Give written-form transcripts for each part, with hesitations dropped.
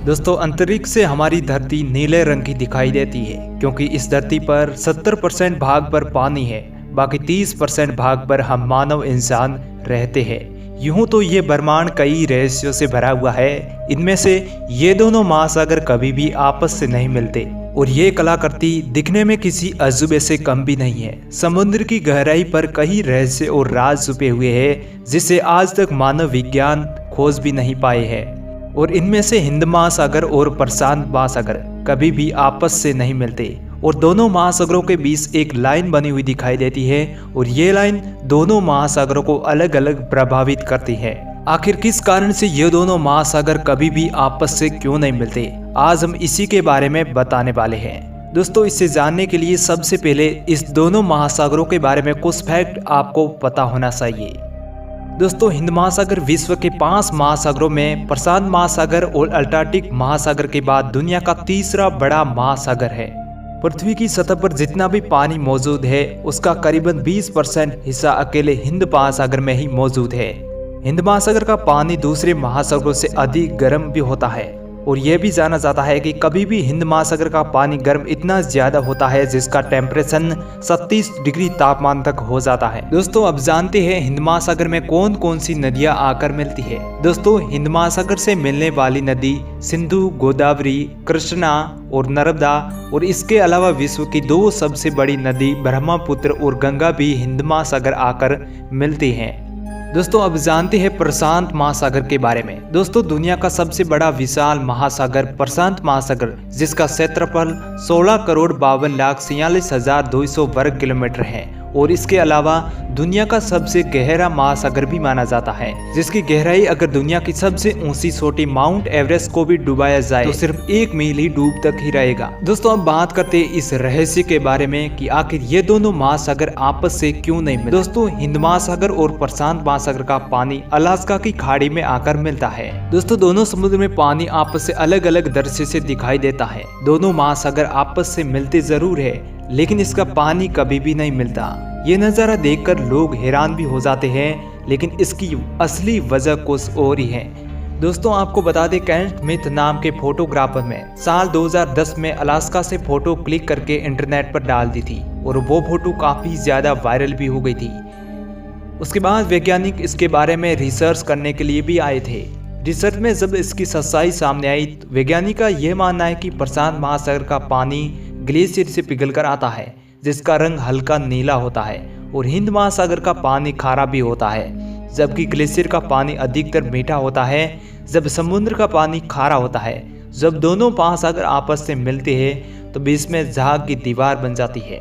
दोस्तों, अंतरिक्ष से हमारी धरती नीले रंग की दिखाई देती है क्योंकि इस धरती पर 70% भाग पर पानी है, बाकी 30% भाग पर हम मानव इंसान रहते हैं। यूं तो ये ब्रह्मांड कई रहस्यों से भरा हुआ है। इनमें से ये दोनों महासागर कभी भी आपस से नहीं मिलते और ये कलाकृति दिखने में किसी अजूबे से कम भी नहीं है। समुद्र की गहराई पर कई रहस्य और राज छुपे हुए हैं जिसे आज तक मानव विज्ञान खोज भी नहीं पाए हैं। और इनमें से हिंद महासागर और प्रशांत महासागर कभी भी आपस से नहीं मिलते और दोनों महासागरों के बीच एक लाइन बनी हुई दिखाई देती है और ये लाइन दोनों महासागरों को अलग अलग प्रभावित करती है। आखिर किस कारण से ये दोनों महासागर कभी भी आपस से क्यों नहीं मिलते, आज हम इसी के बारे में बताने वाले हैं। दोस्तों, इसे जानने के लिए सबसे पहले इस दोनों महासागरों के बारे में कुछ फैक्ट आपको पता होना चाहिए। दोस्तों, हिंद महासागर विश्व के 5 महासागरों में प्रशांत महासागर और अटलांटिक महासागर के बाद दुनिया का तीसरा बड़ा महासागर है। पृथ्वी की सतह पर जितना भी पानी मौजूद है उसका करीबन 20% हिस्सा अकेले हिंद महासागर में ही मौजूद है। हिंद महासागर का पानी दूसरे महासागरों से अधिक गर्म भी होता है और यह भी जाना जाता है कि कभी भी हिंद महासागर का पानी गर्म इतना ज्यादा होता है जिसका टेम्परेचर 37 डिग्री तापमान तक हो जाता है। दोस्तों, अब जानते हैं हिंद महासागर में कौन कौन सी नदियां आकर मिलती है। दोस्तों, हिंद महासागर से मिलने वाली नदी सिंधु, गोदावरी, कृष्णा और नर्मदा और इसके अलावा विश्व की 2 सबसे बड़ी नदी ब्रह्मपुत्र और गंगा भी हिंद महासागर आकर मिलती हैं। दोस्तों, अब जानते हैं प्रशांत महासागर के बारे में। दोस्तों, दुनिया का सबसे बड़ा विशाल महासागर प्रशांत महासागर जिसका क्षेत्रफल 16,52,46,200 वर्ग किलोमीटर है और इसके अलावा दुनिया का सबसे गहरा महासागर भी माना जाता है जिसकी गहराई अगर दुनिया की सबसे ऊंची चोटी माउंट एवरेस्ट को भी डुबाया जाए तो सिर्फ 1 मील ही डूब तक ही रहेगा। दोस्तों, अब बात करते हैं इस रहस्य के बारे में कि आखिर ये दोनों महासागर आपस से क्यों नहीं मिलते। दोस्तों, हिंद महासागर और प्रशांत महासागर का पानी अलास्का की खाड़ी में आकर मिलता है। दोस्तों, दोनों समुद्र में पानी आपस से अलग अलग दृश्य से दिखाई देता है। दोनों महासागर आपस से मिलते जरूर है लेकिन इसका पानी कभी भी नहीं मिलता। ये नज़ारा देखकर लोग हैरान भी हो जाते हैं लेकिन इसकी असली वजह कुछ और ही है। दोस्तों, आपको बता दें केंट स्मिथ नाम के फोटोग्राफर ने साल 2010 में अलास्का से फोटो क्लिक करके इंटरनेट पर डाल दी थी और वो फोटो काफी ज्यादा वायरल भी हो गई थी। उसके बाद वैज्ञानिक इसके बारे में रिसर्च करने के लिए भी आए थे। रिसर्च में जब इसकी सच्चाई सामने आई तो वैज्ञानिक का यह मानना है कि प्रशांत महासागर का पानी ग्लेशियर से पिघलकर आता है जिसका रंग हल्का नीला होता है और हिंद महासागर का पानी खारा भी होता है जबकि ग्लेशियर का पानी अधिकतर मीठा होता है जब समुद्र का पानी खारा होता है। जब दोनों महासागर आपस से मिलते हैं तो बीच में झाग की दीवार बन जाती है।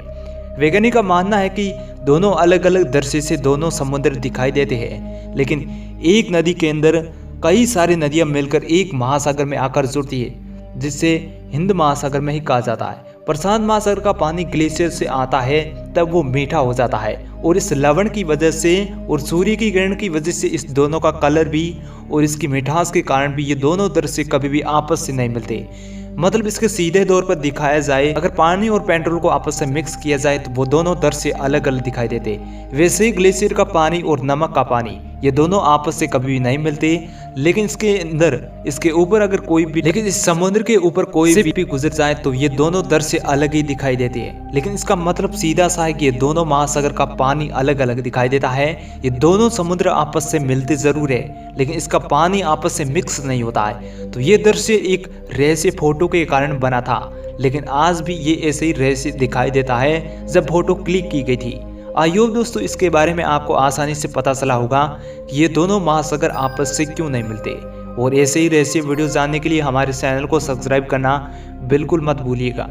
वैज्ञानिक का मानना है कि दोनों अलग अलग दृश्य से दोनों समुद्र दिखाई देते हैं लेकिन एक नदी के अंदर कई सारी नदियां मिलकर एक महासागर में आकर जुड़ती है जिससे हिंद महासागर में ही कहा जाता है। प्रशांत महासागर का पानी ग्लेशियर से आता है तब वो मीठा हो जाता है और इस लवण की वजह से और सूर्य की किरण की वजह से इस दोनों का कलर भी और इसकी मिठास के कारण भी ये दोनों दृश्य कभी भी आपस से नहीं मिलते। मतलब इसके सीधे तौर पर दिखाया जाए अगर पानी और पेट्रोल को आपस से मिक्स किया जाए तो वो दोनों दृश्य अलग अलग दिखाई देते। वैसे ही ग्लेशियर का पानी और नमक का पानी ये दोनों आपस से कभी भी नहीं मिलते लेकिन इसके ऊपर अगर कोई भी इस समुद्र के ऊपर कोई भी गुजर जाए तो ये दोनों दृश्य अलग ही दिखाई देते हैं। लेकिन इसका मतलब सीधा सा है कि ये दोनों महासागर का पानी अलग अलग दिखाई देता है। ये दोनों समुद्र आपस से मिलते जरूर है लेकिन इसका पानी आपस से मिक्स नहीं होता है। तो ये दृश्य एक रहस्य फोटो के कारण बना था लेकिन आज भी ये ऐसे ही रहस्य दिखाई देता है जब फोटो क्लिक की गई थी। आई होप दोस्तों इसके बारे में आपको आसानी से पता चला होगा कि ये दोनों महासागर आपस से क्यों नहीं मिलते। और ऐसे ही रहस्य वीडियो जानने के लिए हमारे चैनल को सब्सक्राइब करना बिल्कुल मत भूलिएगा।